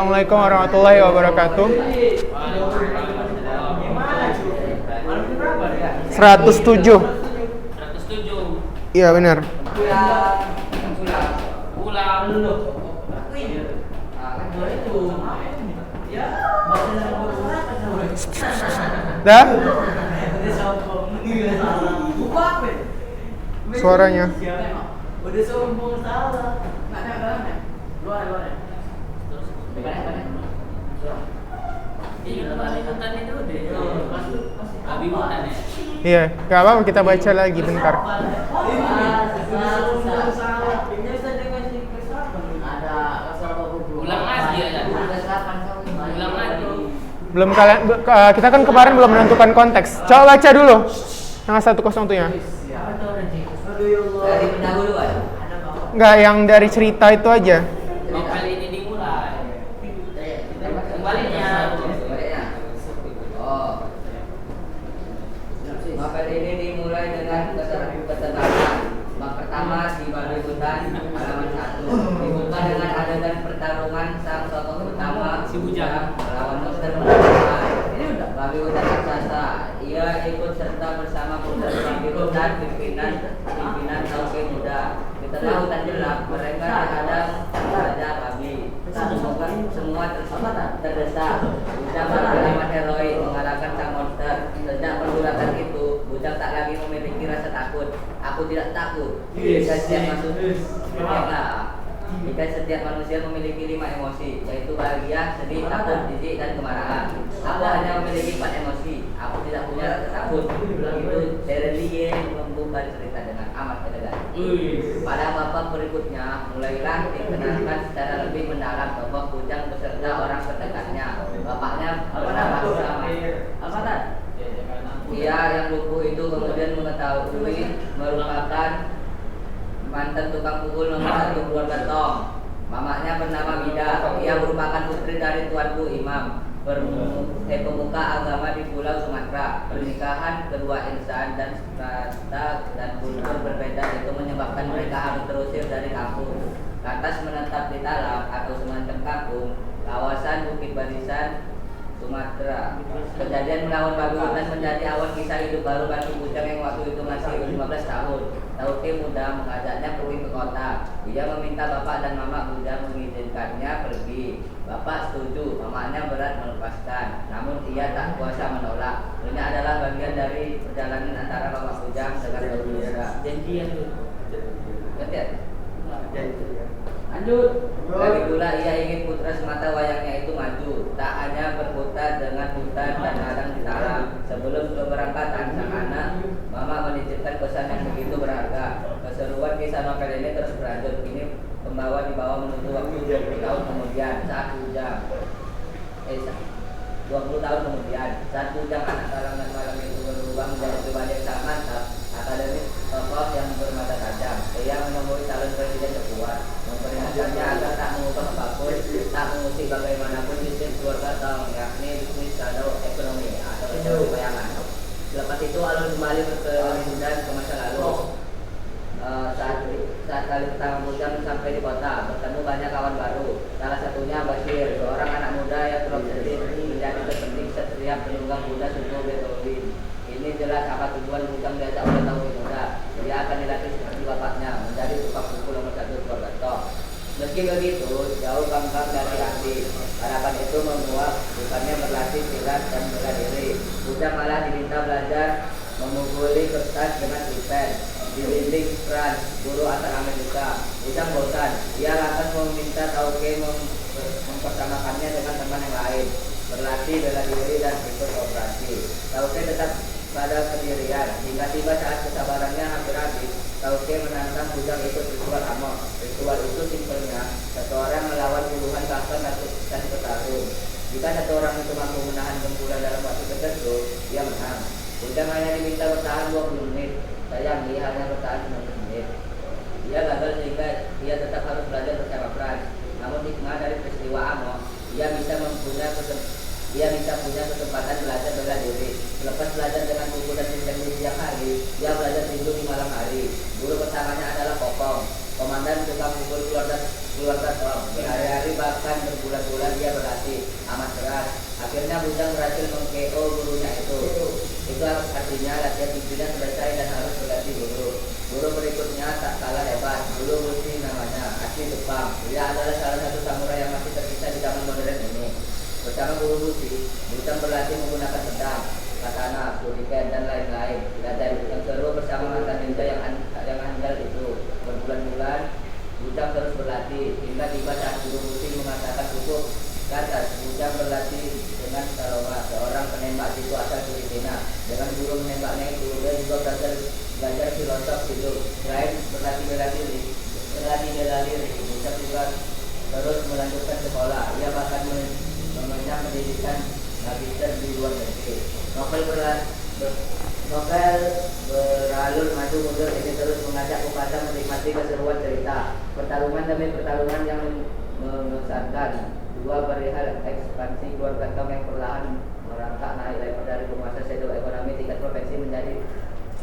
Assalamualaikum warahmatullahi wabarakatuh. 107. Iya benar. Dah? Suaranya. Udah sombong salah. Iya, gak apa-apa kita baca lagi bentar. Ulang lagi ya. Ulang lagi. Belum kalian kita kan kemarin belum menentukan konteks. Coba baca dulu. Yang 101-nya. Dari pendahuluan. Enggak, yang dari cerita itu aja. Kali ini dimulai. Kembalinya. Oh. Mapel ini dimulai dengan keterangan. Bab pertama di Baduy Hutan halaman 1. Dibuka dengan adegan pertarungan sang tokoh utama si Bujang melawan monster menakutkan. Ini udah Baduy Hutan raksasa. Ia ikut serta bersama putra Baduy Hutan pimpinan Tauke Muda. Di tengah hutan gelap mereka dihadang Raja Babi. Semua terdesak. Bujang berkalimat heroik mengalahkan sang monster. Sejak pergulatan itu, Bujang tak lagi memiliki rasa takut. Aku tidak takut. Jika setiap manusia memiliki 5 emosi, yaitu bahagia, sedih, takut, jijik, dan kemarahan. Aku hanya memiliki 4 emosi. Aku tidak punya rasa takut. Itu Terelie membuka cerita dengan amat elegan. Pada bab berikutnya, mulailah dikenalkan secara lebih mendalam tokoh Bujang beserta orang terdekatnya. Bapaknya bernama Usama. Ia yang lumpuh itu kemudian mengetahui merupakan mantan tukang pukul nomor 1 keluarga Tong. Mamanya bernama Mida. Ia merupakan putri dari tuanku Imam, pemuka agama di Pulau Sumatera. Pernikahan kedua insan dan strata dan kultur berbeda itu menyebabkan mereka harus terusir dari kampung. Lantas menetap di Talang atau semacam kampung, kawasan Bukit Barisan, Sumatera. Kejadian melawan Baduy Hutan menjadi awal kisah hidup baru Batu Bujang yang waktu itu masih 15 tahun. Tauke Muda mengajaknya pergi ke kota. Dia meminta bapak dan mama Bujang mengizinkannya pergi. Bapak setuju, mamanya berat melepaskan. Namun ia tak kuasa menolak. Ini adalah bagian dari perjalanan antara bapak Bujang dengan Baduy Muda. Janjian tuh. Lanjut. Lagi pula ia ingin putra semata wayangnya itu maju, tak hanya berputar dengan hutan dan ladang di Talang. Sebelum keberangkatan sang anak, mama menitipkan pesan yang begitu berharga. Keseruan kisah novel ini terus berlanjut. Ini dibawa menuju waktu 20 tahun kemudian saat Bujang 20 tahun kemudian saat Bujang anak Talang dan Malang itu berubah menjadi pribadi yang sangat mantap, akademis, tokoh yang bermata tajam. Ia menemui calon presiden terkuat, memperingatkannya agar tak mengubah apapun, tak mengusik bagaimanapun sistem keluarga Tong, yakni bisnis atau ekonomi atau ekonomi bayangan. Selepas itu alun kembali berkelindan ke masa lalu. Saat kali pertama Bujang sampai di kota, bertemu banyak kawan baru. Salah satunya Basir, seorang anak muda yang terobsesi menjadi terpenting setiap penunggang kuda suku Beethoven. Ini jelas apa tujuan Bujang diajak oleh Tauke Muda. Dia akan dilatih seperti bapaknya, menjadi tukang pukul nomor 1 keluarga Tong. Meski begitu, jauh pangkang dari hati. Harapan itu membuat bukannya berlatih silat dan bela diri. Bujang malah diminta belajar memukuli kertas dengan pulpen. Dibimbing Frans, guru asal Amerika. Bujang bosan. Dia lantas meminta Tauke mempersamakannya dengan teman yang lain, berlatih bela diri dan ikut operasi. Tauke tetap pada pendirian. Hingga tiba saat kesabarannya hampir habis, Tauke menantang Bujang ikut ritual amok. Ritual itu simpelnya, satu orang melawan puluhan kakak dan petarung. Jika satu orang itu mampu menahan gempuran dalam waktu tertentu, dia menang. Bujang hanya diminta bertahan 20 menit. Sayang, dia hanya bertahan 19 menit. Dia gagal sehingga dia tetap harus belajar bersama Frans. Namun hikmah dari peristiwa amok, dia bisa punya kesempatan belajar bela diri. Selepas belajar dengan buku dan sistem di siang hari, dia belajar tinju di malam hari. Guru pertamanya adalah Popong, komandan tukang pukul keluarga Tong. Berhari-hari bahkan berbulan-bulan dia Bujang berhasil meng-KO gurunya itu. Itu artinya latihan tinjunya selesai dan harus berganti guru. Guru berikutnya tak kalah hebat, Guru Bushi namanya, asli Jepang. Dia adalah salah satu samurai yang masih tersisa di zaman modern ini. Bersama Guru Bushi, Bujang berlatih menggunakan pedang, katana, shuriken, dan lain-lain. Dan yang seru bersama mantan ninja yang handal itu. Berbulan-bulan, Bujang terus berlatih, hingga tiba saat Guru Bushi mengatakan cukup. Lantas, Bujang berlatih dengan Saroma, seorang penembak jitu asal Filipina. Dengan guru menembaknya itu, dia juga belajar filosof hidup. Selain berlatih bela diri, Bujang juga terus melanjutkan sekolah. Ia bahkan mengenyam pendidikan magister di luar negeri. Novel beralur maju mundur ini terus mengajak pembaca menikmati keseruan cerita. Pertarungan demi pertarungan yang mengesankan. Dua perihal ekspansi keluarga Tom yang perlahan merangkak naik level dari penguasa shadow ekonomi tingkat provinsi menjadi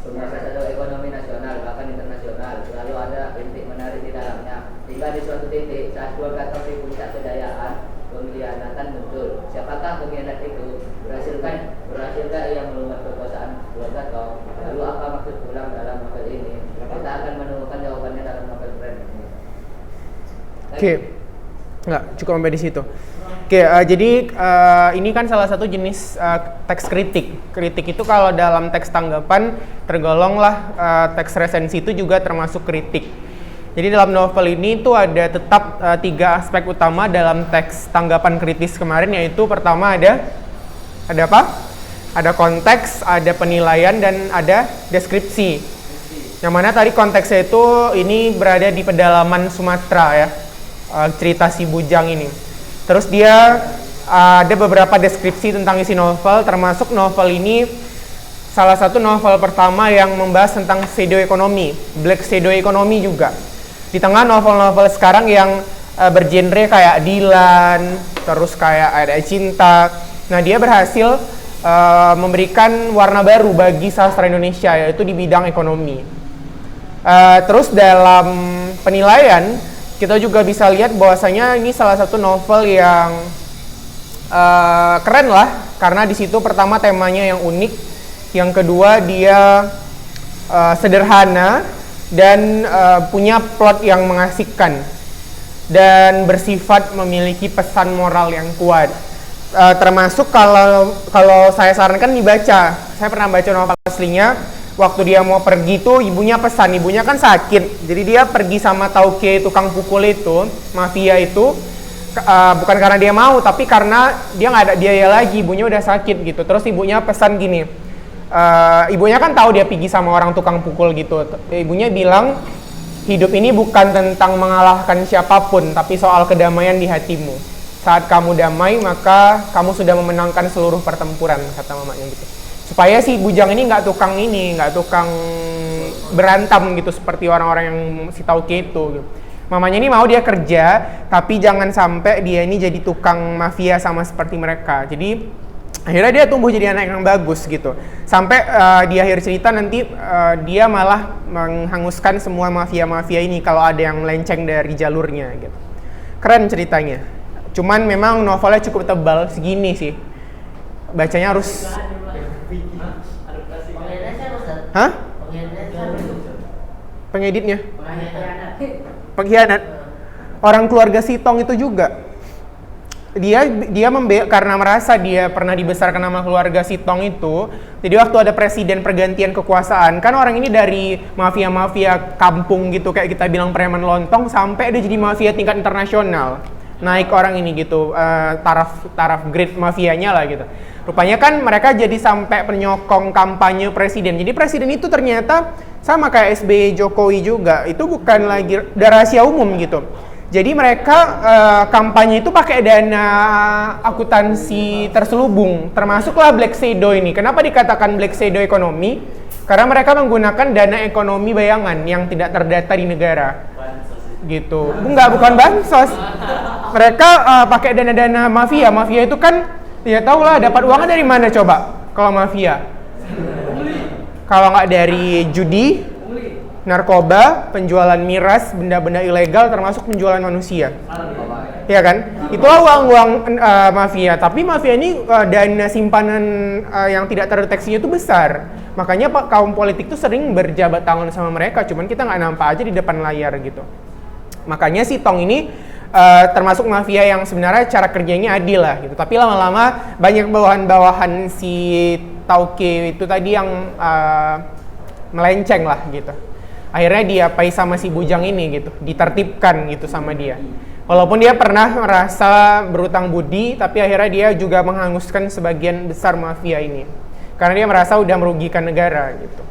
penguasa shadow ekonomi nasional bahkan internasional. Selalu ada intik menarik di dalamnya. Hingga di suatu titik saat keluarga Tom di puncak kejayaan, pengkhianatan muncul. Siapakah pengkhianat itu? Berhasilkah ia melumat kekuasaan keluarga Tom? Lalu apa maksud pulang dalam novel ini? Kita akan menemukan jawabannya dalam novel Friend ini. Oke. Nggak, cukup sampai di situ. Oke, jadi ini kan salah satu jenis teks kritik. Kritik itu kalau dalam teks tanggapan tergolonglah teks resensi itu juga termasuk kritik. Jadi dalam novel ini tuh ada tetap 3 aspek utama dalam teks tanggapan kritis kemarin, yaitu pertama ada apa? Ada konteks, ada penilaian, dan ada deskripsi. Yang mana tadi konteksnya itu ini berada di pedalaman Sumatera ya. Cerita si Bujang ini. Terus dia ada beberapa deskripsi tentang isi novel, termasuk novel ini salah satu novel pertama yang membahas tentang shadow economy, black shadow economy juga. Di tengah novel-novel sekarang yang bergenre kayak Dylan, terus kayak ada cinta. Nah, dia berhasil memberikan warna baru bagi sastra Indonesia, yaitu di bidang ekonomi. Terus dalam penilaian kita juga bisa lihat bahwasanya ini salah satu novel yang keren lah, karena di situ pertama temanya yang unik, yang kedua dia sederhana dan punya plot yang mengasihkan dan bersifat memiliki pesan moral yang kuat. Termasuk kalau saya sarankan dibaca. Saya pernah baca novel aslinya. Waktu dia mau pergi tuh ibunya pesan, ibunya kan sakit, jadi dia pergi sama Tauke tukang pukul itu, mafia itu, bukan karena dia mau, tapi karena dia nggak ada biaya lagi, ibunya udah sakit gitu. Terus ibunya pesan gini, ibunya kan tahu dia pergi sama orang tukang pukul gitu. Ibunya bilang, hidup ini bukan tentang mengalahkan siapapun, tapi soal kedamaian di hatimu. Saat kamu damai, maka kamu sudah memenangkan seluruh pertempuran, kata mamanya gitu. Supaya si Bujang ini nggak tukang berantem gitu seperti orang-orang yang si Tauke itu gitu. Mamanya ini mau dia kerja, tapi jangan sampai dia ini jadi tukang mafia sama seperti mereka. Jadi akhirnya dia tumbuh jadi anak yang bagus gitu. Sampai di akhir cerita nanti dia malah menghanguskan semua mafia-mafia ini kalau ada yang melenceng dari jalurnya gitu. Keren ceritanya. Cuman memang novelnya cukup tebal segini sih. Bacanya harus Hah? Pengeditnya? Pengkhianat. Orang keluarga Sitong itu juga. Dia karena merasa dia pernah dibesarkan nama keluarga Sitong itu. Jadi waktu ada presiden pergantian kekuasaan, kan orang ini dari mafia-mafia kampung gitu, kayak kita bilang preman lontong, sampai dia jadi mafia tingkat internasional. Naik orang ini gitu, taraf grade mafianya lah gitu. Rupanya kan mereka jadi sampai penyokong kampanye presiden. Jadi presiden itu ternyata sama kayak SBY Jokowi juga. Itu bukan lagi udah rahasia umum gitu. Jadi mereka kampanye itu pakai dana akuntansi terselubung. Termasuklah Black Shadow ini. Kenapa dikatakan Black Shadow ekonomi? Karena mereka menggunakan dana ekonomi bayangan yang tidak terdata di negara. Gitu. Bukan bansos. Mereka pakai dana-dana mafia. Mafia itu kan ya tau lah, dapat uangnya dari mana coba kalau mafia? Kalau nggak dari judi, narkoba, penjualan miras, benda-benda ilegal, termasuk penjualan manusia. ya kan? Itulah uang-uang mafia. Tapi mafia ini dana simpanan yang tidak terdeteksinya itu besar. Makanya kaum politik tuh sering berjabat tangan sama mereka. Cuman kita nggak nampak aja di depan layar gitu. Makanya si Tong ini termasuk mafia yang sebenarnya cara kerjanya adil lah gitu. Tapi lama-lama banyak bawahan-bawahan si Tauke itu tadi yang melenceng lah gitu. Akhirnya dia pai sama si bujang ini gitu, ditertibkan gitu sama dia. Walaupun dia pernah merasa berutang budi, tapi akhirnya dia juga menghanguskan sebagian besar mafia ini. Karena dia merasa udah merugikan negara gitu.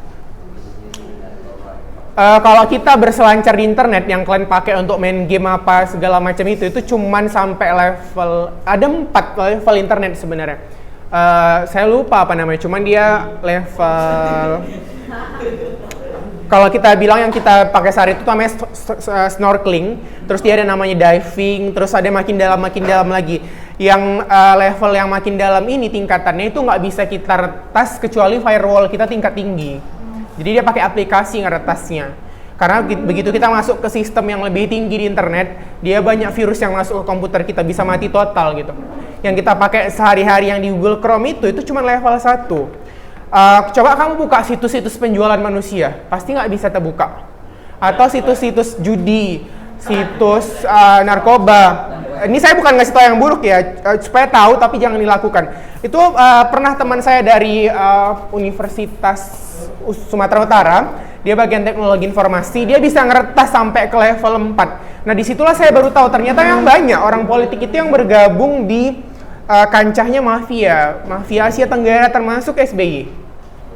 Kalau kita berselancar di internet yang kalian pakai untuk main game apa segala macam itu cuman sampai level, ada 4 level internet sebenarnya. Saya lupa apa namanya, cuman dia level kalau kita bilang yang kita pakai sehari itu namanya snorkeling, terus dia ada namanya diving, terus ada makin dalam lagi. Yang level yang makin dalam ini tingkatannya itu nggak bisa kita retas kecuali firewall kita tingkat tinggi. Jadi dia pakai aplikasi ngeretasnya. Karena begitu kita masuk ke sistem yang lebih tinggi di internet, dia banyak virus yang masuk ke komputer kita, bisa mati total gitu. Yang kita pakai sehari-hari yang di Google Chrome itu cuma level 1. Coba kamu buka situs-situs penjualan manusia, pasti nggak bisa terbuka. Atau situs-situs judi, situs narkoba. Ini saya bukan ngasih tahu yang buruk ya, supaya tahu tapi jangan dilakukan. Itu pernah teman saya dari Universitas Sumatera Utara, dia bagian teknologi informasi, dia bisa ngeretas sampai ke level 4. Nah disitulah saya baru tahu ternyata yang banyak orang politik itu yang bergabung di kancahnya mafia Asia Tenggara termasuk SBY.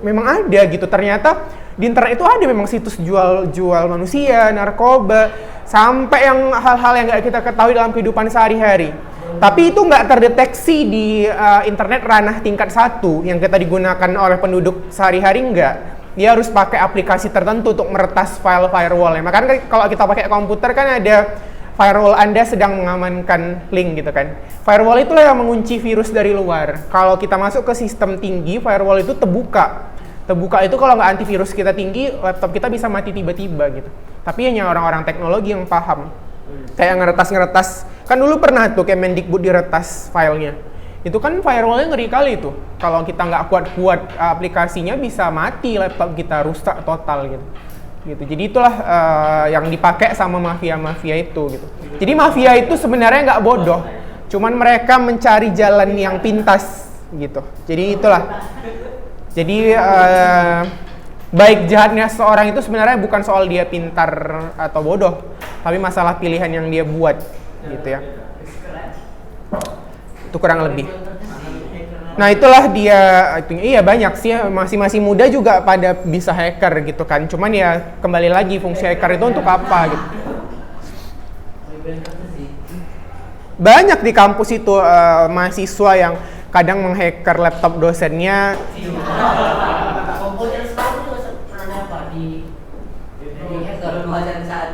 Memang ada gitu, ternyata di internet itu ada memang situs jual manusia, narkoba, sampai yang hal-hal yang nggak kita ketahui dalam kehidupan sehari-hari. Tapi itu nggak terdeteksi di internet ranah tingkat 1 yang kita digunakan oleh penduduk sehari-hari nggak. Dia harus pakai aplikasi tertentu untuk meretas file firewall-nya. Makanya kalau kita pakai komputer kan ada firewall Anda sedang mengamankan link gitu kan. Firewall itulah yang mengunci virus dari luar. Kalau kita masuk ke sistem tinggi, firewall itu terbuka. Terbuka itu kalau nggak antivirus kita tinggi, laptop kita bisa mati tiba-tiba gitu. Tapi hanya orang-orang teknologi yang paham. Kayak ngeretas, kan dulu pernah tuh Kemendikbud diretas filenya. Itu kan firewall-nya ngeri kali tuh. Kalau kita nggak kuat-kuat aplikasinya bisa mati laptop kita, rusak total gitu. Jadi itulah yang dipakai sama mafia itu gitu. Jadi mafia itu sebenarnya nggak bodoh, cuman mereka mencari jalan yang pintas gitu. Jadi itulah. Jadi baik jahatnya seorang itu sebenarnya bukan soal dia pintar atau bodoh, tapi masalah pilihan yang dia buat gitu ya. Itu kurang lebih. Nah itulah dia, iya banyak sih, masih muda juga pada bisa hacker gitu kan. Cuman ya kembali lagi fungsi hacker itu untuk apa gitu. Banyak di kampus itu mahasiswa yang kadang menghacker laptop dosennya.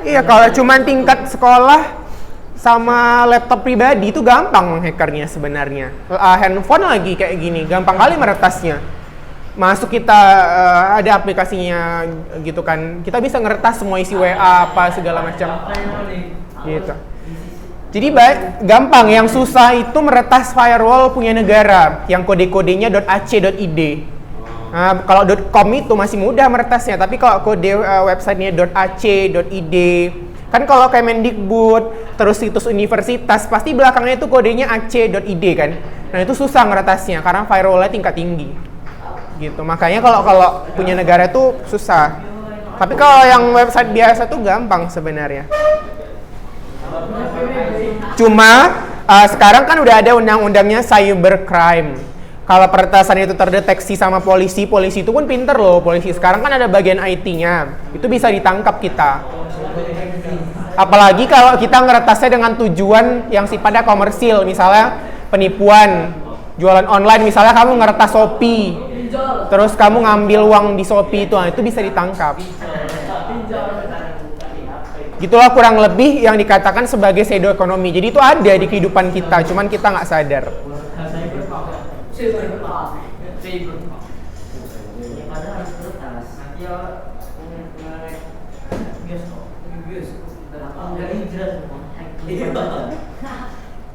Iya kalau cuman tingkat sekolah sama laptop pribadi itu gampang hackernya sebenarnya. Handphone lagi kayak gini, gampang kali meretasnya. Masuk kita ada aplikasinya gitu kan, kita bisa ngeretas semua isi WA apa segala macam. Gitu. Jadi gampang, yang susah itu meretas firewall punya negara yang kode-kodenya .ac.id. Nah, kalau .com itu masih mudah meretasnya, tapi kalau kode websitenya .ac.id, kan kalau Kemendikbud, terus situs universitas, pasti belakangnya itu kodenya ac.id kan. Nah itu susah ngeretasnya, karena firewall-nya tingkat tinggi. Gitu, makanya kalau punya negara itu susah. Tapi kalau yang website biasa tuh gampang sebenarnya. Cuma sekarang kan udah ada undang-undangnya cybercrime. Kalau peretasan itu terdeteksi sama polisi itu pun pinter loh. Polisi sekarang kan ada bagian IT-nya, itu bisa ditangkap kita. Apalagi kalau kita ngeretasnya dengan tujuan yang sifatnya komersil, misalnya penipuan, jualan online, misalnya kamu ngeretas Shopee, terus kamu ngambil uang di Shopee itu bisa ditangkap. Gitulah kurang lebih yang dikatakan sebagai pseudo ekonomi. Jadi itu ada di kehidupan kita, cuman kita nggak sadar.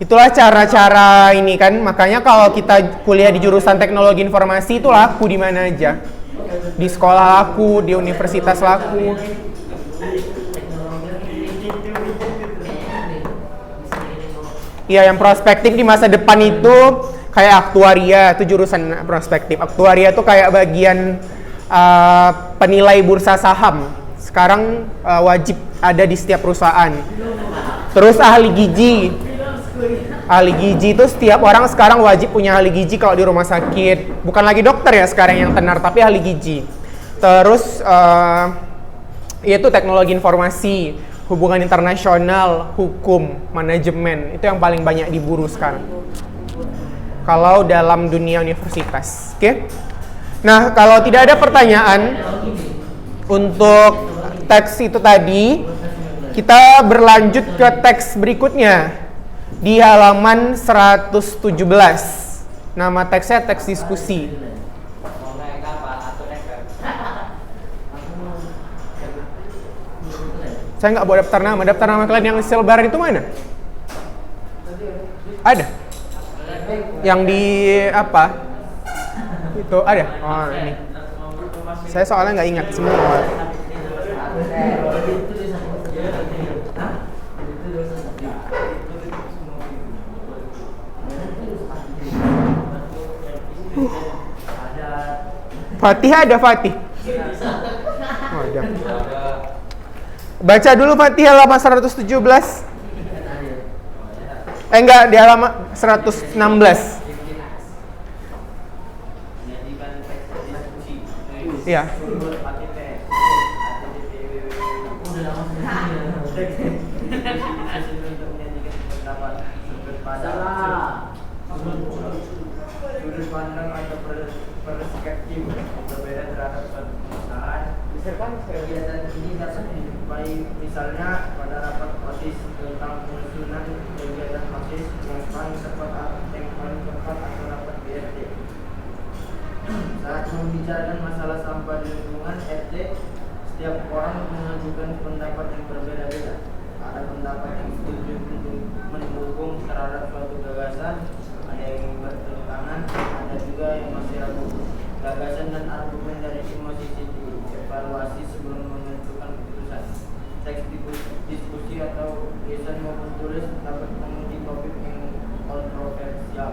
Itulah cara-cara ini kan, makanya kalau kita kuliah di jurusan teknologi informasi itu laku di mana aja. Di sekolah laku, di universitas laku. Iya, yang prospektif di masa depan itu kayak aktuaria, itu jurusan prospektif. Aktuaria itu kayak bagian penilai bursa saham. Sekarang wajib ada di setiap perusahaan. Terus ahli gizi. Ahli gizi itu setiap orang sekarang wajib punya ahli gizi kalau di rumah sakit. Bukan lagi dokter ya sekarang yang tenar, tapi ahli gizi. Terus itu teknologi informasi, hubungan internasional, hukum, manajemen. Itu yang paling banyak diburu sekarang. Kalau dalam dunia universitas, oke? Nah, kalau tidak ada pertanyaan untuk teks itu tadi, kita berlanjut ke teks berikutnya. Di halaman 117. Nama teksnya teks diskusi. Saya nggak bawa daftar nama. Daftar nama kalian yang selebaran itu mana? Ada? Yang di apa? Itu ada? Oh, ini. Saya soalnya nggak ingat semua. Fatih ada Fatih. Oh, ada. Baca dulu Fatih halaman 117. Enggak, di halaman 116. Iya. Sudut pandang atau perspektif berbeda terhadap suatu perusahaan. Misalkan kegiatan ini dapat dijumpai misalnya pada rapat OSIS tentang penyusunan kegiatan OSIS yang paling tepat atau rapat BRT. Saat membicarakan masalah sampah di lingkungan RT, setiap orang mengajukan pendapat yang berbeda-beda. Ada pendapat yang setuju mendukung terhadap suatu gagasan, ada yang bertentangan, ada juga yang masih ragu. Gagasan dan argumen dari semua sisi dievaluasi sebelum menentukan keputusan. Teks diskusi atau tulisan maupun tulis dapat menguji topik yang kontroversial,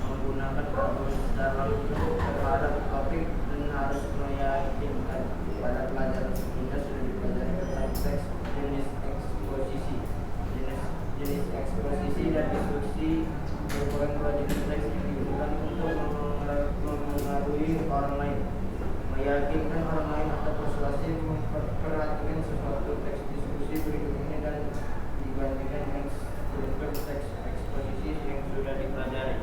menggunakan argumen secara lengkap terhadap topik dan harus meyakinkan pada pelajaran sebelumnya sudah dipelajari tentang teks jenis eksposisi dan diskusi merupakan kewajiban teks yang digunakan untuk mempengaruhi orang lain, meyakinkan orang lain atau persuasif memperhatikan sesuatu. Teks diskusi berikut ini dan dibandingkan dengan struktur teks eksposisi yang sudah dipelajari.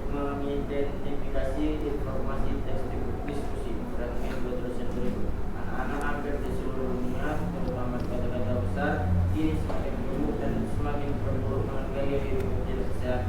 Mengidentifikasi informasi teks diskusi perhatikan dua tulisan berikut. Anak-anak hampir di seluruh dunia, terutama kota-kota besar, ini semakin buruk dan semakin berburuk dengan gaya hidup tidak sehat.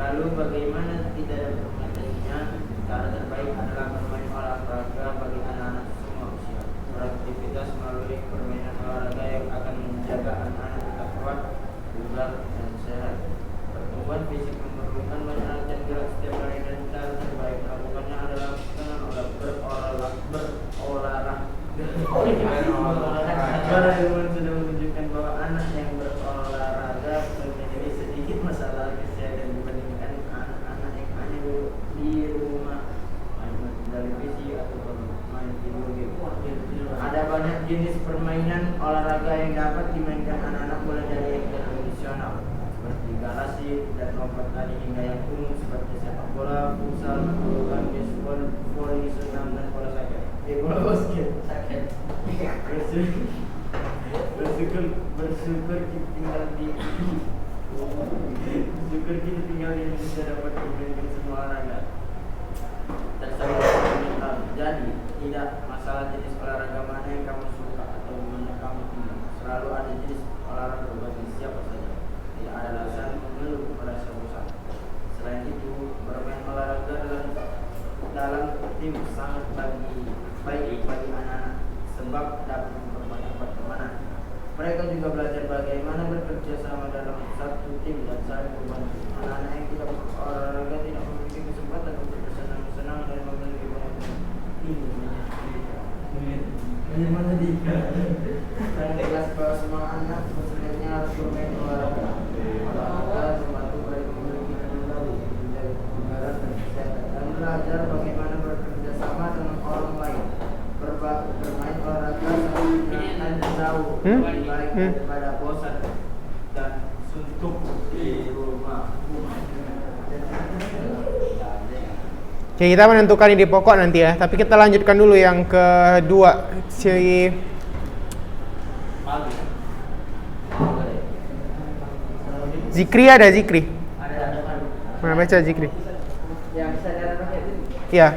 Lalu bagaimana tidak dapat mengatasinya? Cara terbaik adalah bermain olahraga bagi anak-anak semua usia. Beraktivitas melalui permainan olahraga yang akan menjaga anak-anak tetap kuat, bugar, dan sehat. Pertumbuhan fisik memerlukan banyak latihan gerak setiap hari dan cara terbaik melakukannya adalah dengan berolahraga. Doraemon sudah menunjukkan bahwa anak yang berolahraga memiliki sedikit masalah kesehatan dibandingkan anak-anak yang hanya di rumah main televisi atau main video game. Ada banyak jenis permainan olahraga yang dapat dimainkan anak-anak mulai dari yang tradisional seperti garasi dan lompat tali hingga yang umum seperti sepak bola, futsal, bola baseball, voli, senam dan bola basket. Bersyukur kita tinggal di Indonesia dapat memberikan semua olahraga tersebut. Jadi tidak masalah jenis olahraga mana yang kamu suka atau mana kamu tinggal, selalu ada jenis olahraga bagi siapa saja. Tidak ada alasan mengeluh pada suatu saat. Selain itu, bermain olahraga dalam tim sangat baik bagi anak-anak sebab dapat memperbanyak pertemanan. Mereka juga belajar tim dan saling membantu. Anak-anak yang tidak olahraga tidak memiliki kesempatan untuk bersenang-senang dan memiliki banyak dan jelas bahwa semua anak sebenarnya harus bermain olahraga. Olahraga membantu mereka memiliki kendali, menjaga kebugaran dan kesehatan, dan belajar bagaimana bekerja sama dengan orang lain. Bermain olahraga saling menyenangkan dan jauh lebih baik daripada bosan dan suntuk di rumah. Oke, kita menentukan ide pokok nanti ya, tapi kita lanjutkan dulu yang kedua. Zikri ada Zikri? Mana baca Zikri? Yang kesadaran rakyat ini. Iya.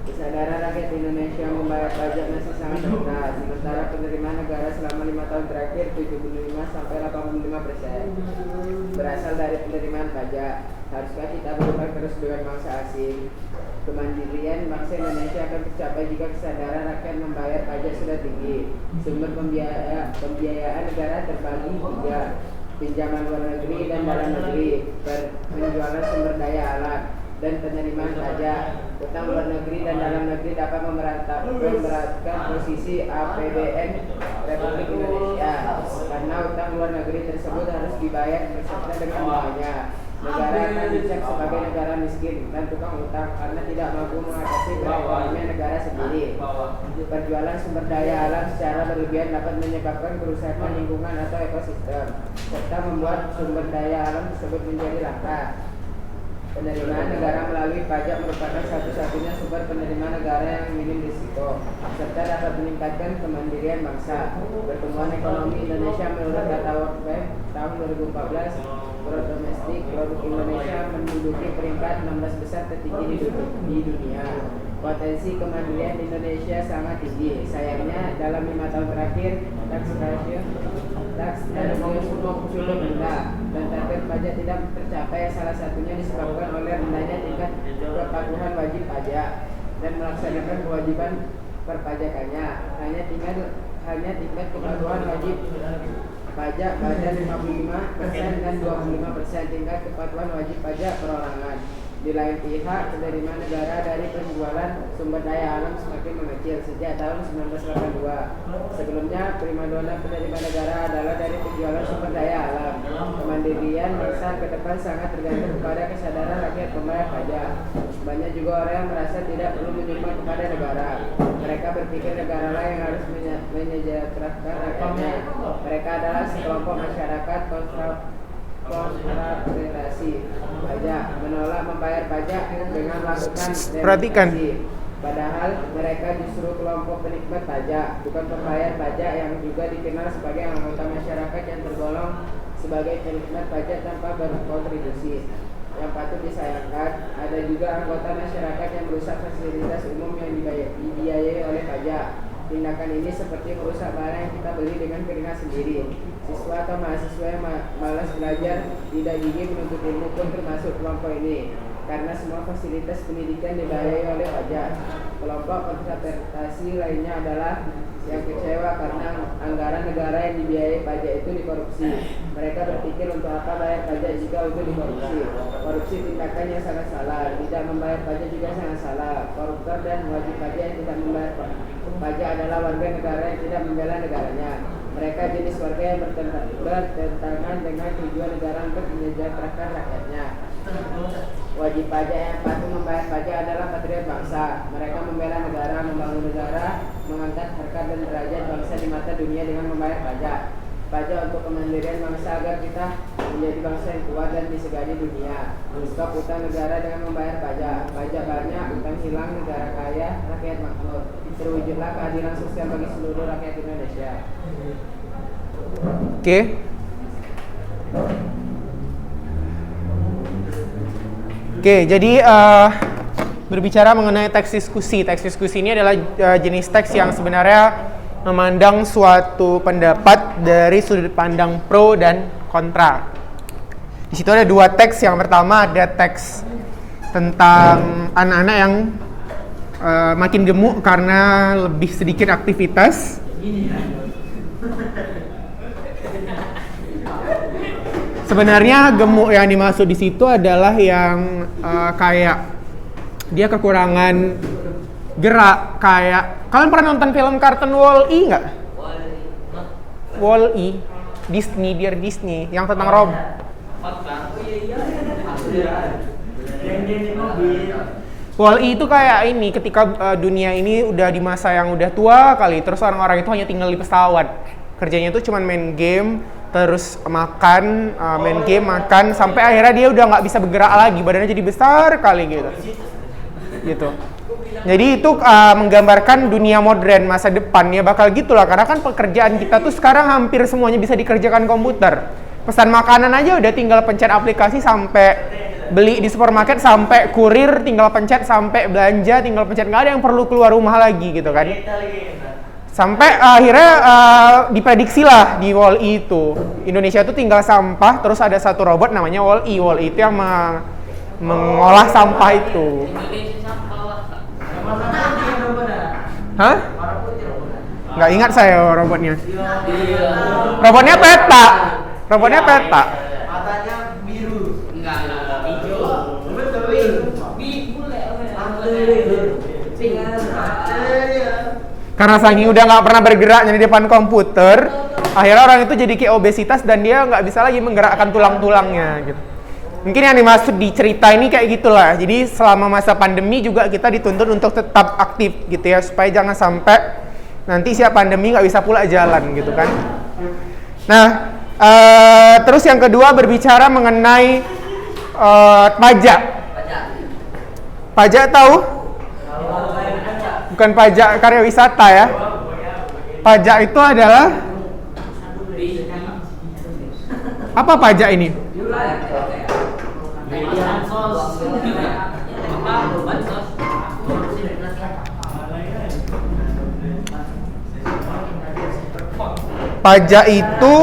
Kesadaran rakyat Indonesia membayar pajak masih sangat rendah, sementara penerimaan negara selama 5 tahun terakhir 75 sampai 85% berasal dari penerimaan pajak. Haruskah kita berubah terus dengan bangsa asing? Kemandirian bangsa Indonesia akan tercapai jika kesadaran rakyat membayar pajak sudah tinggi. Sumber pembiayaan negara terbagi 3: pinjaman luar negeri dan dalam negeri, penjualan sumber daya alam, dan penerimaan pajak. Utang luar negeri dan dalam negeri dapat memberatkan posisi APBN Republik Indonesia karena utang luar negeri tersebut harus dibayar beserta dengan bunganya. Negara akan dicap sebagai negara miskin dan tukang utang karena tidak mampu mengatasi perekonomian negara sendiri. Perjualan sumber daya alam secara berlebihan dapat menyebabkan kerusakan lingkungan atau ekosistem serta membuat sumber daya alam tersebut menjadi langka. Penerimaan negara melalui pajak merupakan satu-satunya sumber penerimaan negara yang minim risiko serta dapat meningkatkan kemandirian bangsa. Pertumbuhan ekonomi Indonesia menurut data World Bank tahun 2014, produk domestik produk Indonesia menduduki peringkat 16 besar tertinggi di dunia. Potensi kemandirian Indonesia sangat tinggi. Sayangnya dalam 5 tahun terakhir tax ratio cukup rendah dan target pajak tidak tercapai. Salah satunya disebabkan oleh rendahnya tingkat kepatuhan wajib pajak dan melaksanakan kewajiban perpajakannya. Hanya tingkat kepatuhan wajib pajak pada 55% dan 25% tingkat kepatuhan wajib pajak perorangan. Di lain pihak, penerimaan negara dari penjualan sumber daya alam semakin mengecil sejak tahun 1982. Sebelumnya, primadona penerimaan negara adalah dari penjualan sumber daya alam. Kemandirian bangsa ke depan sangat tergantung kepada kesadaran rakyat membayar pajak. Banyak juga orang yang merasa tidak perlu menyumbang kepada negara. Mereka berpikir negara lain yang harus menyejahterakan rakyatnya. Mereka adalah sekelompok masyarakat konfrontasi pajak, menolak membayar pajak dengan melakukan demonstrasi. Padahal mereka justru kelompok penikmat pajak, bukan pembayar pajak yang juga dikenal sebagai anggota masyarakat yang tergolong sebagai penikmat pajak tanpa berkontribusi. Yang patut disayangkan, ada juga anggota masyarakat yang merusak fasilitas umum yang dibiayai oleh pajak. Tindakan ini seperti merusak barang yang kita beli dengan keringat sendiri. Siswa atau mahasiswa yang malas belajar, tidak gigih menuntut ilmu pun termasuk kelompok ini, karena semua fasilitas pendidikan dibiayai oleh pajak. Kelompok konservasi lainnya adalah yang kecewa karena anggaran negara yang dibiayai pajak itu dikorupsi. Mereka berpikir untuk apa bayar pajak jika untuk dikorupsi. Korupsi tindakan yang sangat salah, tidak membayar pajak juga sangat salah. Koruptor dan wajib pajak yang tidak membayar pajak adalah warga negara yang tidak membela negaranya. Mereka jenis warga yang bertentangan dengan tujuan negara untuk menyejahterakan rakyatnya. Wajib pajak yang patuh membayar pajak adalah patriot bangsa. Mereka membela negara, membangun negara, mengangkat harkat dan derajat bangsa di mata dunia dengan membayar pajak. Pajak untuk kemandirian bangsa agar kita menjadi bangsa yang kuat dan disegani dunia. Stop utang negara dengan membayar pajak. Pajak banyak, utang hilang, negara kaya, rakyat makmur. Terwujudlah keadilan sosial bagi seluruh rakyat Indonesia. Oke. Oke, jadi berbicara mengenai teks diskusi. Teks diskusi ini adalah jenis teks yang sebenarnya memandang suatu pendapat dari sudut pandang pro dan kontra. Di situ ada dua teks. Yang pertama ada teks tentang anak-anak yang makin gemuk karena lebih sedikit aktivitas. Sebenarnya gemuk yang dimaksud di situ adalah yang kayak dia kekurangan gerak, kayak kalian pernah nonton film kartun Wall-E nggak? Wall-E, Disney, Dear Disney, yang tentang robot. Wall-E itu kayak ini, ketika dunia ini udah di masa yang udah tua kali, terus orang-orang itu hanya tinggal di pesawat. Kerjanya itu cuma main game, terus makan, main game, makan, sampai akhirnya dia udah nggak bisa bergerak lagi, badannya jadi besar kali gitu. Jadi itu menggambarkan dunia modern masa depan ya bakal gitulah, karena kan pekerjaan kita tuh sekarang hampir semuanya bisa dikerjakan komputer. Pesan makanan aja udah tinggal pencet aplikasi, sampai beli di supermarket, sampai kurir tinggal pencet, sampai belanja tinggal pencet, nggak ada yang perlu keluar rumah lagi gitu kan. Sampai akhirnya diprediksi lah di Wall-E itu Indonesia tuh tinggal sampah, terus ada satu robot namanya Wall-E. Wall-E itu yang mengolah sampah itu. Hah? Nggak ingat saya robotnya. Robotnya peta. Robotnya peta. Matanya biru. Enggak, hijau. Karena saking udah nggak pernah bergeraknya di depan komputer, akhirnya orang itu jadi kayak obesitas dan dia nggak bisa lagi menggerakkan tulang-tulangnya gitu. Mungkin yang dimaksud di cerita ini kayak gitulah. Jadi selama masa pandemi juga kita dituntut untuk tetap aktif gitu ya, supaya jangan sampai nanti siap pandemi nggak bisa pula jalan gitu kan. Nah, terus yang kedua berbicara mengenai pajak. Pajak tahu? Bukan pajak karya wisata ya. Pajak itu adalah apa pajak ini? Pajak itu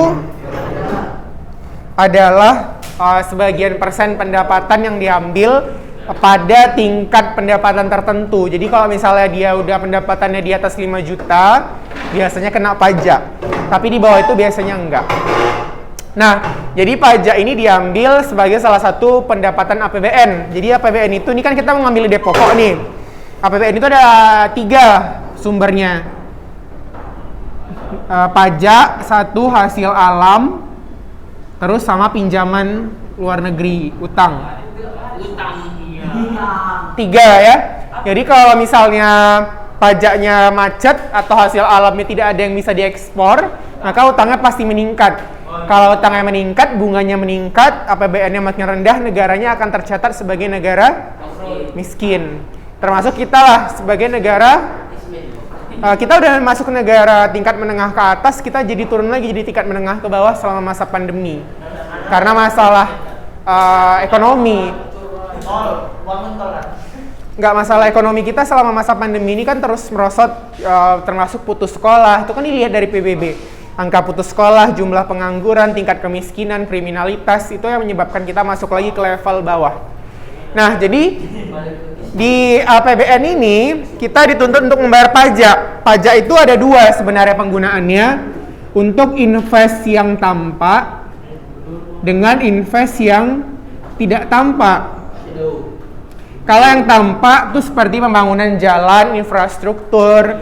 adalah sebagian persen pendapatan yang diambil pada tingkat pendapatan tertentu. Jadi kalau misalnya dia udah pendapatannya di atas 5 juta, biasanya kena pajak. Tapi di bawah itu biasanya enggak. Nah, jadi pajak ini diambil sebagai salah satu pendapatan APBN. Jadi APBN itu, ini kan kita mengambil ide pokok nih. APBN itu ada 3 sumbernya. Pajak, satu hasil alam, terus sama pinjaman luar negeri, utang. 3 ya. Jadi kalau misalnya pajaknya macet atau hasil alamnya tidak ada yang bisa diekspor, maka utangnya pasti meningkat. Kalau utangnya meningkat, bunganya meningkat, APBN-nya makin rendah, negaranya akan tercatat sebagai negara miskin. Termasuk kita lah sebagai negara, kita udah masuk ke negara tingkat menengah ke atas, kita jadi turun lagi jadi tingkat menengah ke bawah selama masa pandemi. Karena masalah ekonomi. Nggak, masalah ekonomi kita selama masa pandemi ini kan terus merosot, termasuk putus sekolah. Itu kan dilihat dari PBB. Angka putus sekolah, jumlah pengangguran, tingkat kemiskinan, kriminalitas, itu yang menyebabkan kita masuk lagi ke level bawah. Nah, jadi di APBN ini kita dituntut untuk membayar pajak. Pajak itu ada 2 sebenarnya penggunaannya, untuk invest yang tampak dengan invest yang tidak tampak. Kalau yang tampak itu seperti pembangunan jalan, infrastruktur,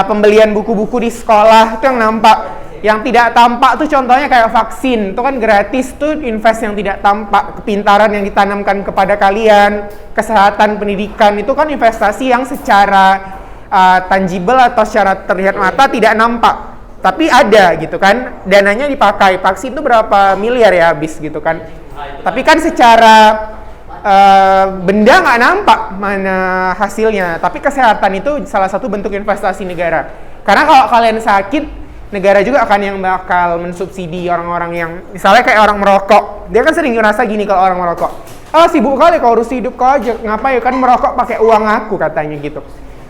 pembelian buku-buku di sekolah, itu yang nampak. Yang tidak tampak tuh contohnya kayak vaksin, itu kan gratis tuh, invest yang tidak tampak. Kepintaran yang ditanamkan kepada kalian, kesehatan, pendidikan, itu kan investasi yang secara tangible atau secara terlihat mata tidak nampak, tapi ada gitu kan, dananya dipakai. Vaksin itu berapa miliar ya habis gitu kan, tapi kan secara benda nggak nampak mana hasilnya. Tapi kesehatan itu salah satu bentuk investasi negara, karena kalau kalian sakit, negara juga akan yang bakal mensubsidi orang-orang yang misalnya kayak orang merokok. Dia kan sering ngerasa gini kalau orang merokok, sibuk kali kau urus hidup kau aja, ngapain kan merokok pakai uang aku, katanya gitu.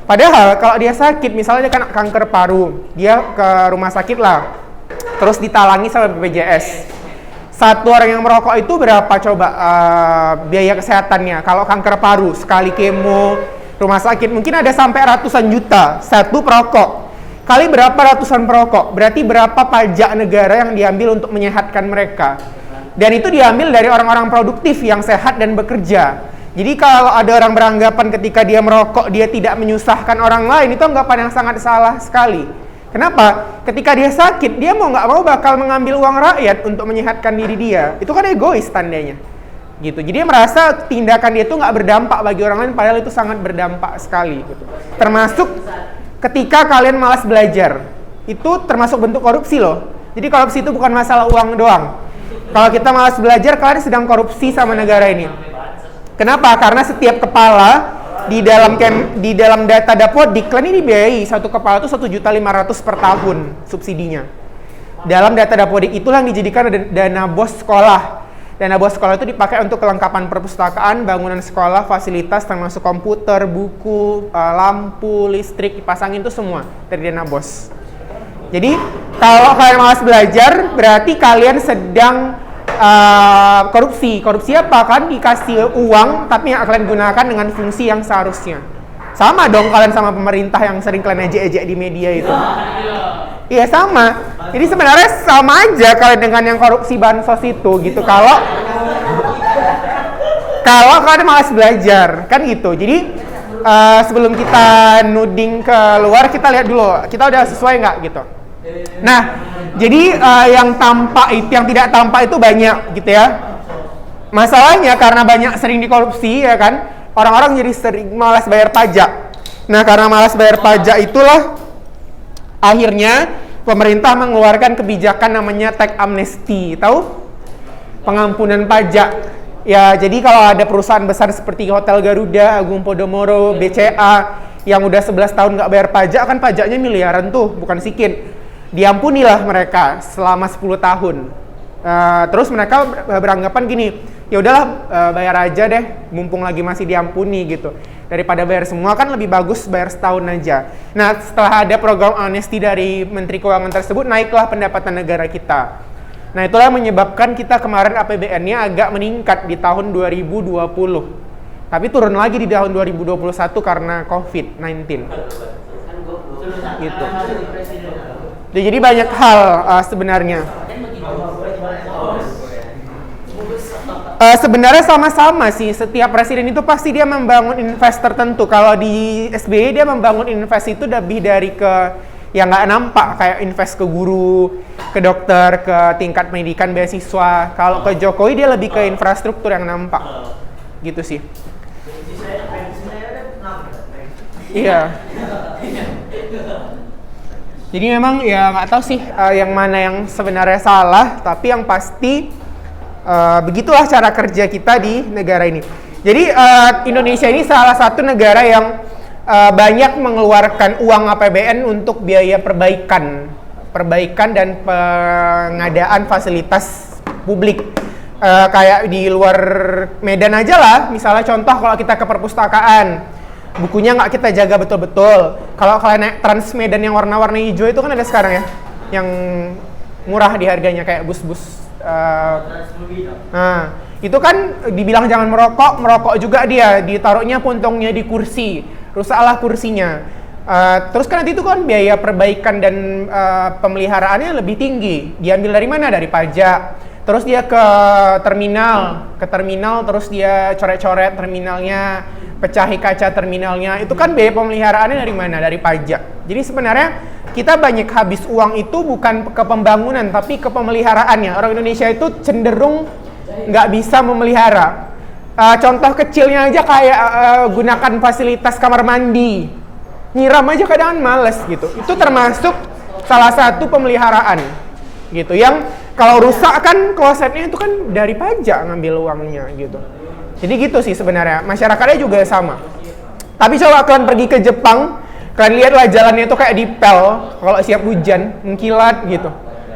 Padahal kalau dia sakit, misalnya dia kena kanker paru, dia ke rumah sakit lah, terus ditalangi sama BPJS. Satu orang yang merokok itu berapa coba biaya kesehatannya? Kalau kanker paru, sekali kemo, rumah sakit mungkin ada sampai ratusan juta satu perokok. Kali berapa ratusan perokok? Berarti berapa pajak negara yang diambil untuk menyehatkan mereka? Dan itu diambil dari orang-orang produktif yang sehat dan bekerja. Jadi kalau ada orang beranggapan ketika dia merokok dia tidak menyusahkan orang lain, itu anggapan yang sangat salah sekali. Kenapa? Ketika dia sakit, dia mau nggak mau bakal mengambil uang rakyat untuk menyehatkan diri dia. Itu kan egois tandanya. Gitu. Jadi dia merasa tindakan dia itu nggak berdampak bagi orang lain, padahal itu sangat berdampak sekali. Gitu. Termasuk ketika kalian malas belajar, itu termasuk bentuk korupsi loh. Jadi korupsi itu bukan masalah uang doang. Kalau kita malas belajar, kalian sedang korupsi sama negara ini. Kenapa? Karena setiap kepala di dalam data Dapodik, kalian ini dibiayai satu kepala itu 1.500.000 per tahun subsidinya. Dalam data Dapodik itulah yang dijadikan dana bos sekolah. Dana bos sekolah itu dipakai untuk kelengkapan perpustakaan, bangunan sekolah, fasilitas termasuk komputer, buku, lampu, listrik, dipasangin itu semua dari dana bos. Jadi kalau kalian malas belajar, berarti kalian sedang korupsi. Korupsi apa? Kan dikasih uang tapi yang kalian gunakan dengan fungsi yang seharusnya. Sama dong kalian sama pemerintah yang sering kalian ejek-ejek di media itu. Iya sama. Jadi sebenarnya sama aja kalian dengan yang korupsi bansos itu gitu. Kalau kalian malas belajar kan gitu. Jadi sebelum kita nuding keluar, kita lihat dulu kita udah sesuai nggak gitu. Nah, jadi yang tampak itu, yang tidak tampak itu banyak gitu ya. Masalahnya karena banyak sering dikorupsi ya kan, orang-orang jadi sering malas bayar pajak. Nah, karena malas bayar pajak itulah akhirnya pemerintah mengeluarkan kebijakan namanya tax amnesty. Tahu? Pengampunan pajak. Ya, jadi kalau ada perusahaan besar seperti Hotel Garuda, Agung Podomoro, BCA yang udah 11 tahun nggak bayar pajak, kan pajaknya miliaran tuh, bukan sedikit. Diampunilah mereka selama 10 tahun. Terus mereka beranggapan gini, ya udahlah bayar aja deh, mumpung lagi masih diampuni gitu. Daripada bayar semua kan lebih bagus bayar setahun aja. Nah, setelah ada program amnesti dari Menteri Keuangan tersebut, naiklah pendapatan negara kita. Nah, itulah yang menyebabkan kita kemarin APBN-nya agak meningkat di tahun 2020. Tapi turun lagi di tahun 2021 karena COVID-19. Gitu. Jadi banyak hal sebenarnya. Sebenarnya sama-sama sih, setiap presiden itu pasti dia membangun invest tertentu. Kalau di SBY dia membangun invest itu lebih dari ke yang nggak nampak, kayak invest ke guru, ke dokter, ke tingkat pendidikan beasiswa. Kalau ke Jokowi dia lebih ke infrastruktur yang nampak, gitu sih. Iya. Jadi memang ya nggak tahu sih yang mana yang sebenarnya salah, tapi yang pasti begitulah cara kerja kita di negara ini. Jadi Indonesia ini salah satu negara yang banyak mengeluarkan uang APBN untuk biaya perbaikan dan pengadaan fasilitas publik. Kayak di luar Medan aja lah, misalnya contoh kalau kita ke perpustakaan, bukunya nggak kita jaga betul-betul. Kalau kalian naik Trans Medan yang warna-warna hijau itu kan ada sekarang ya, yang murah di harganya kayak bus-bus. Nah, itu kan dibilang jangan merokok juga dia, ditaruhnya puntungnya di kursi, rusaklah kursinya. Terus kan nanti itu kan biaya perbaikan dan pemeliharaannya lebih tinggi. Diambil dari mana? Dari pajak. Terus dia ke terminal terus dia coret-coret terminalnya, pecahi kaca terminalnya. Itu kan biaya pemeliharaannya dari mana? Dari pajak. Jadi sebenarnya kita banyak habis uang itu bukan ke pembangunan tapi ke pemeliharaannya. Orang Indonesia itu cenderung nggak bisa memelihara. Contoh kecilnya aja kayak gunakan fasilitas kamar mandi, nyiram aja kadang males gitu. Itu termasuk salah satu pemeliharaan gitu. Yang kalau rusak kan klosetnya itu kan dari pajak ngambil uangnya gitu. Jadi gitu sih sebenarnya, masyarakatnya juga sama. Tapi coba kalian pergi ke Jepang, kalian lihatlah jalannya itu kayak dipel kalau siap hujan, mengkilat gitu.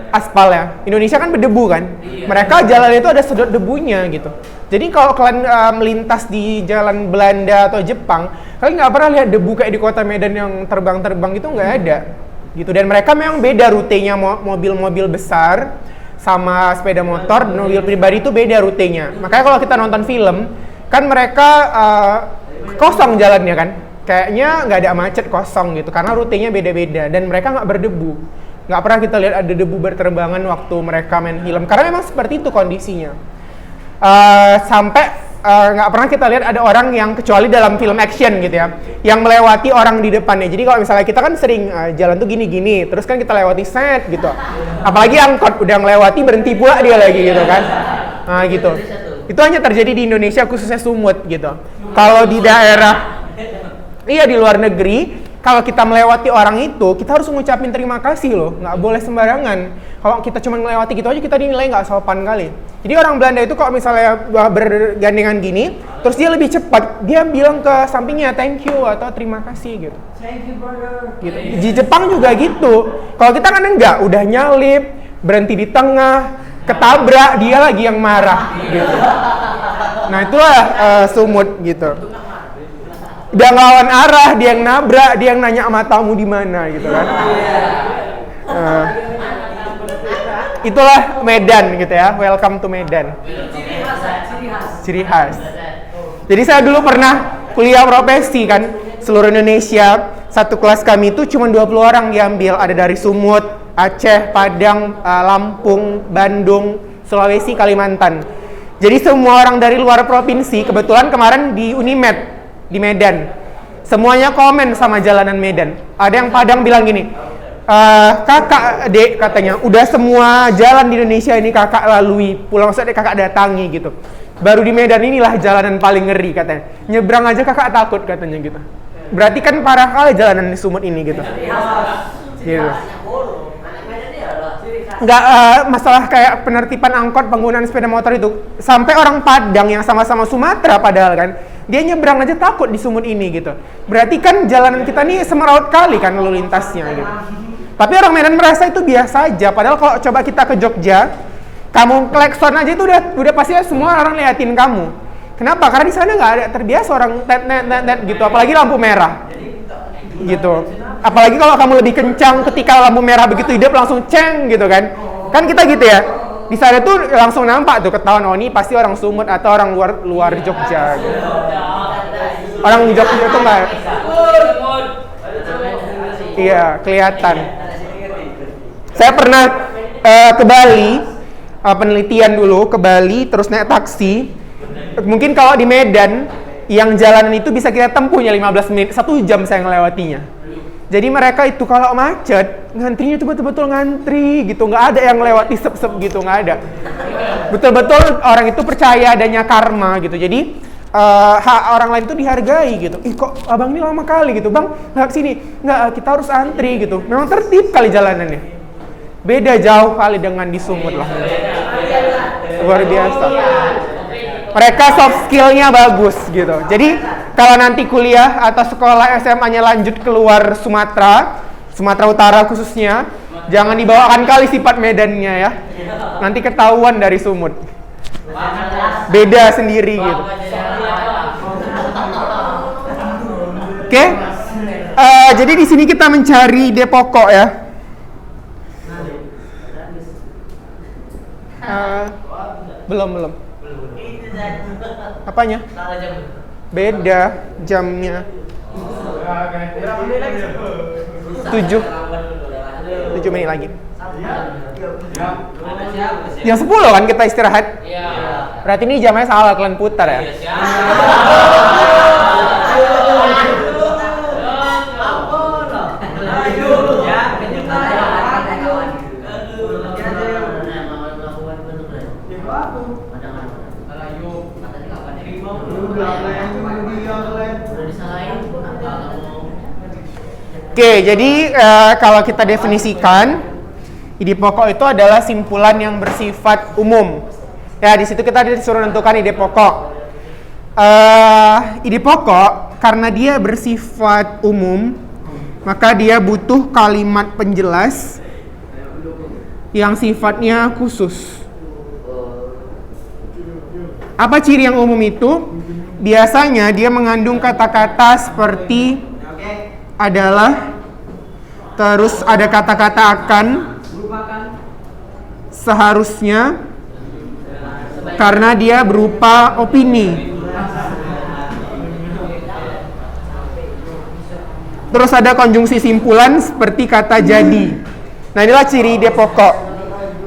Aspalnya. Indonesia kan berdebu kan? Mereka jalannya itu ada sedot debunya gitu. Jadi kalau kalian melintas di jalan Belanda atau Jepang, kalian nggak pernah lihat debu kayak di kota Medan yang terbang-terbang itu nggak ada. Gitu. Dan mereka memang beda rutenya, mobil-mobil besar sama sepeda motor, mobil pribadi itu beda rutenya. Makanya kalau kita nonton film, kan mereka kosong jalannya kan? Kayaknya nggak ada macet, kosong gitu, karena rutenya beda-beda dan mereka nggak berdebu. Nggak pernah kita lihat ada debu berterbangan waktu mereka main film, karena memang seperti itu kondisinya. Sampai nggak pernah kita lihat ada orang yang, kecuali dalam film action gitu ya, yang melewati orang di depannya. Jadi kalau misalnya kita kan sering jalan tuh gini-gini, terus kan kita lewati set gitu. Apalagi angkot udah melewati, berhenti pula dia lagi gitu kan. Nah gitu. Itu hanya terjadi di Indonesia, khususnya Sumut gitu. Kalau di daerah, di luar negeri, kalau kita melewati orang itu, kita harus mengucapin terima kasih loh, nggak boleh sembarangan. Kalau kita cuma melewati gitu aja, kita dinilai nggak sopan kali. Jadi orang Belanda itu kalau misalnya bergandengan gini, terus dia lebih cepat, dia bilang ke sampingnya thank you atau terima kasih gitu. Thank you brother. Gitu. Di Jepang juga gitu. Kalau kita kan enggak, udah nyalip, berhenti di tengah, ketabrak, dia lagi yang marah gitu. Nah itulah Sumut gitu. Udah ngelawan arah, dia yang nabrak, dia yang nanya matamu di mana gitu kan. Itulah Medan gitu ya. Welcome to Medan. Ciri khas. Jadi saya dulu pernah kuliah profesi kan, seluruh Indonesia. Satu kelas kami itu cuma 20 orang diambil, ada dari Sumut, Aceh, Padang, Lampung, Bandung, Sulawesi, Kalimantan. Jadi semua orang dari luar provinsi, kebetulan kemarin di Unimed di Medan, semuanya komen sama jalanan Medan. Ada yang Padang bilang gini, kakak dek katanya, udah semua jalan di Indonesia ini kakak lalui, pulang maksudnya kakak datangi gitu. Baru di Medan inilah jalanan paling ngeri katanya. Nyebrang aja kakak takut katanya gitu. Berarti kan parah kali jalanan di Sumut ini gitu. Gitu. Nggak masalah kayak penertiban angkot, penggunaan sepeda motor itu, sampai orang Padang yang sama-sama Sumatera padahal kan, dia nyebrang aja takut di Sumut ini gitu. Berarti kan jalanan kita nih semeraut kali kan lalu lintasnya gitu. Tapi orang Medan merasa itu biasa aja. Padahal kalau coba kita ke Jogja, kamu klekson aja itu udah pasti semua orang liatin kamu. Kenapa? Karena di sana nggak ada terbiasa orang net gitu. Apalagi lampu merah gitu. Apalagi kalau kamu lebih kencang ketika lampu merah begitu hidup langsung ceng gitu kan. Kan kita gitu ya. Di sana tuh langsung nampak tuh ketahuan, oh ini pasti orang Sumut atau orang luar Jogja gitu. Orang Jogja itu nggak, iya kelihatan. Saya pernah ke Bali, penelitian dulu ke Bali, terus naik taksi. Mungkin kalau di Medan yang jalanan itu bisa kita tempuhnya 15 menit, 1 jam saya ngelewatinya. Jadi mereka itu kalau macet, ngantrinya itu betul-betul ngantri gitu, nggak ada yang lewati sep-sep gitu, nggak ada. Betul-betul orang itu percaya adanya karma gitu. Jadi hak orang lain itu dihargai gitu. Ih kok abang ini lama kali gitu, bang nggak kesini, nggak kita harus antri gitu. Memang tertib kali jalanannya. Beda jauh kali dengan di Sumut lah. Luar biasa. Mereka soft skill-nya bagus gitu. Jadi kalau nanti kuliah atau sekolah SMA-nya lanjut keluar Sumatera Utara khususnya, jangan dibawakan kali sifat Medannya ya. Nanti ketahuan dari Sumut. Beda sendiri gitu. Oke. Jadi di sini kita mencari ide pokok ya. Belum. Apanya? Beda jamnya. 7 menit lagi. Yang 10 kan kita istirahat. Berarti ini jamnya salah, kalian putar ya. Oke, jadi kalau kita definisikan, ide pokok itu adalah simpulan yang bersifat umum. Ya, di situ kita disuruh menentukan ide pokok. Ide pokok karena dia bersifat umum, maka dia butuh kalimat penjelas yang sifatnya khusus. Apa ciri yang umum itu? Biasanya dia mengandung kata-kata seperti adalah, terus ada kata-kata akan, seharusnya, karena dia berupa opini. Terus ada konjungsi simpulan seperti kata jadi. Nah, inilah ciri ide pokok.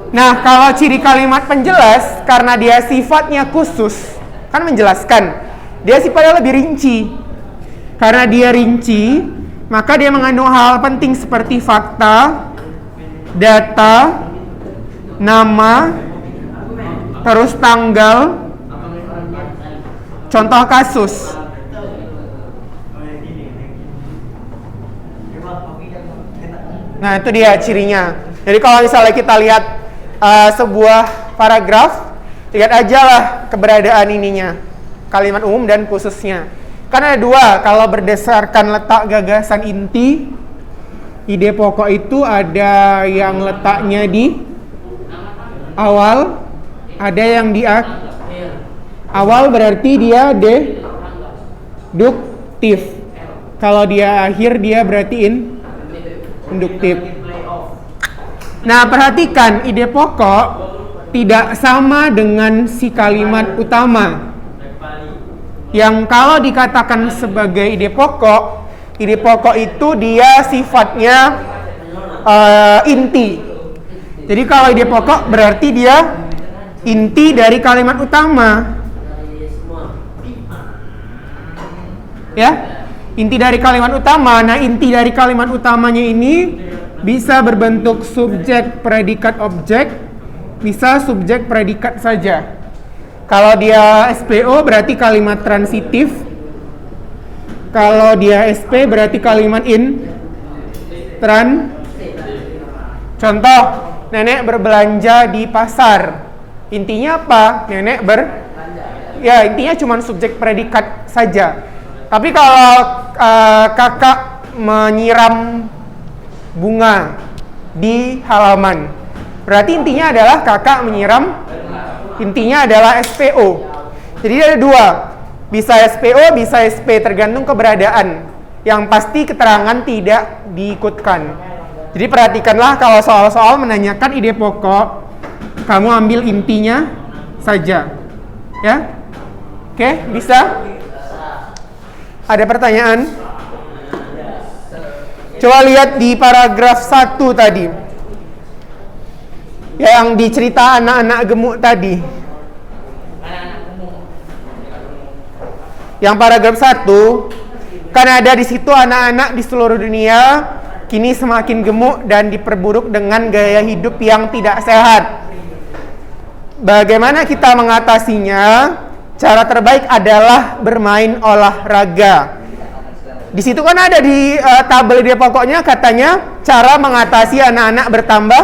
Nah, kalau ciri kalimat penjelas, karena dia sifatnya khusus, kan menjelaskan, dia sifatnya lebih rinci. Karena dia rinci, maka dia mengandung hal penting seperti fakta, data, nama, terus tanggal, contoh kasus. Nah, itu dia cirinya. Jadi kalau misalnya kita lihat sebuah paragraf, lihat aja lah keberadaan ininya, kalimat umum dan khususnya. Kan ada dua, kalau berdasarkan letak gagasan inti, ide pokok itu ada yang letaknya di awal, ada yang di awal berarti dia deduktif. Kalau dia akhir dia berarti induktif. Nah, perhatikan ide pokok tidak sama dengan si kalimat utama. Yang kalau dikatakan sebagai ide pokok itu dia sifatnya inti. Jadi kalau ide pokok berarti dia inti dari kalimat utama. Ya, inti dari kalimat utama. Nah, inti dari kalimat utamanya ini bisa berbentuk subjek, predikat, objek, bisa subjek, predikat saja. Kalau dia SPO berarti kalimat transitif. Kalau dia SP berarti kalimat Contoh, nenek berbelanja di pasar. Intinya apa? Nenek ya, intinya cuma subjek predikat saja. Tapi kalau kakak menyiram bunga di halaman, berarti intinya adalah kakak menyiram, intinya adalah SPO. Jadi ada dua, bisa SPO, bisa SP, tergantung keberadaan. Yang pasti keterangan tidak diikutkan. Jadi perhatikanlah kalau soal-soal menanyakan ide pokok, kamu ambil intinya saja. Ya? Oke, bisa? Ada pertanyaan? Coba lihat di paragraf 1 tadi. Yang dicerita anak-anak gemuk tadi. Yang paragraf 1, kan ada di situ anak-anak di seluruh dunia kini semakin gemuk dan diperburuk dengan gaya hidup yang tidak sehat. Bagaimana kita mengatasinya? Cara terbaik adalah bermain olahraga. Di situ kan ada di tabel dia pokoknya katanya cara mengatasi anak-anak bertambah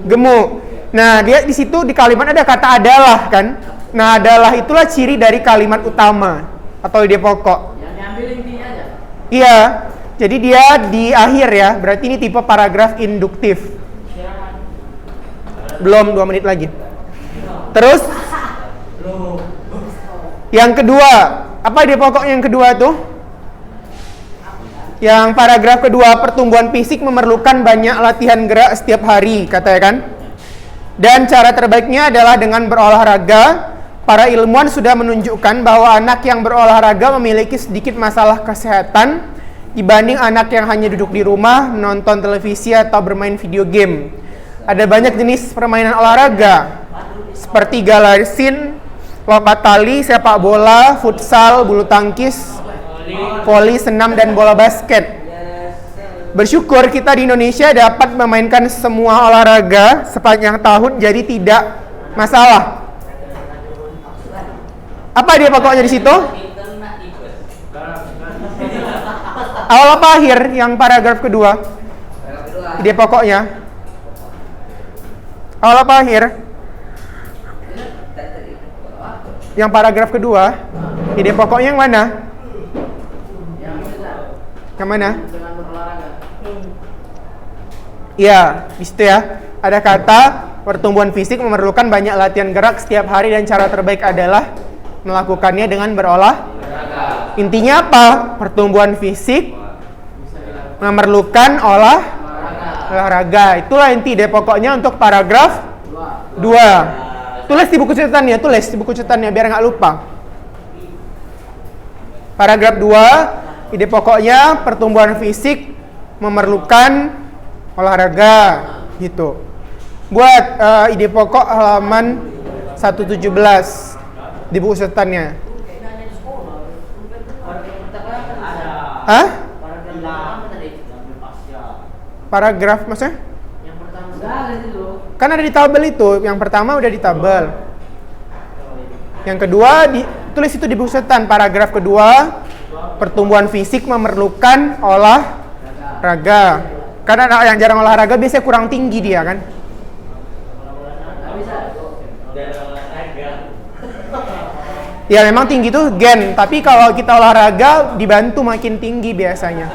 gemuk. Nah, dia di situ di kalimat ada kata adalah kan. Nah, adalah itulah ciri dari kalimat utama atau ide pokok. Yang diambil intinya aja. Iya. Jadi dia di akhir ya. Berarti ini tipe paragraf induktif. Belum 2 menit lagi. Terus yang kedua, apa ide pokoknya yang kedua tuh? Yang paragraf kedua, pertumbuhan fisik memerlukan banyak latihan gerak setiap hari, katanya kan? Dan cara terbaiknya adalah dengan berolahraga. Para ilmuwan sudah menunjukkan bahwa anak yang berolahraga memiliki sedikit masalah kesehatan dibanding anak yang hanya duduk di rumah, menonton televisi atau bermain video game. Ada banyak jenis permainan olahraga, seperti galasin, lompat tali, sepak bola, futsal, bulu tangkis, voli, senam, dan bola basket. Bersyukur kita di Indonesia dapat memainkan semua olahraga sepanjang tahun, jadi tidak masalah. Apa dia pokoknya di situ? Awal apa akhir yang paragraf kedua? Dia pokoknya. Awal apa akhir? Yang paragraf kedua, ide pokoknya yang mana? Yang mana? Iya, di situ ya. Ada kata pertumbuhan fisik memerlukan banyak latihan gerak setiap hari dan cara terbaik adalah melakukannya dengan berolahraga. Intinya apa? Pertumbuhan fisik memerlukan olahraga. Itulah inti ide pokoknya untuk paragraf 2. Tulis di buku catatannya, biar nggak lupa. Paragraf 2, ide pokoknya pertumbuhan fisik memerlukan olahraga. Gitu. Buat ide pokok halaman 117 di buku setannya. Hah? Paragraf maksudnya? Kan ada di tabel itu. Yang pertama udah di tabel. Yang kedua tulis itu di buku setan. Paragraf kedua, pertumbuhan fisik memerlukan olahraga. Karena anak yang jarang olahraga biasanya kurang tinggi dia kan. Ya memang tinggi tuh gen, tapi kalau kita olahraga dibantu makin tinggi biasanya.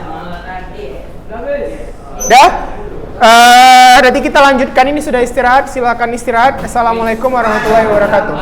Dah? Nanti kita lanjutkan, ini sudah istirahat, silakan istirahat. Assalamualaikum warahmatullahi wabarakatuh.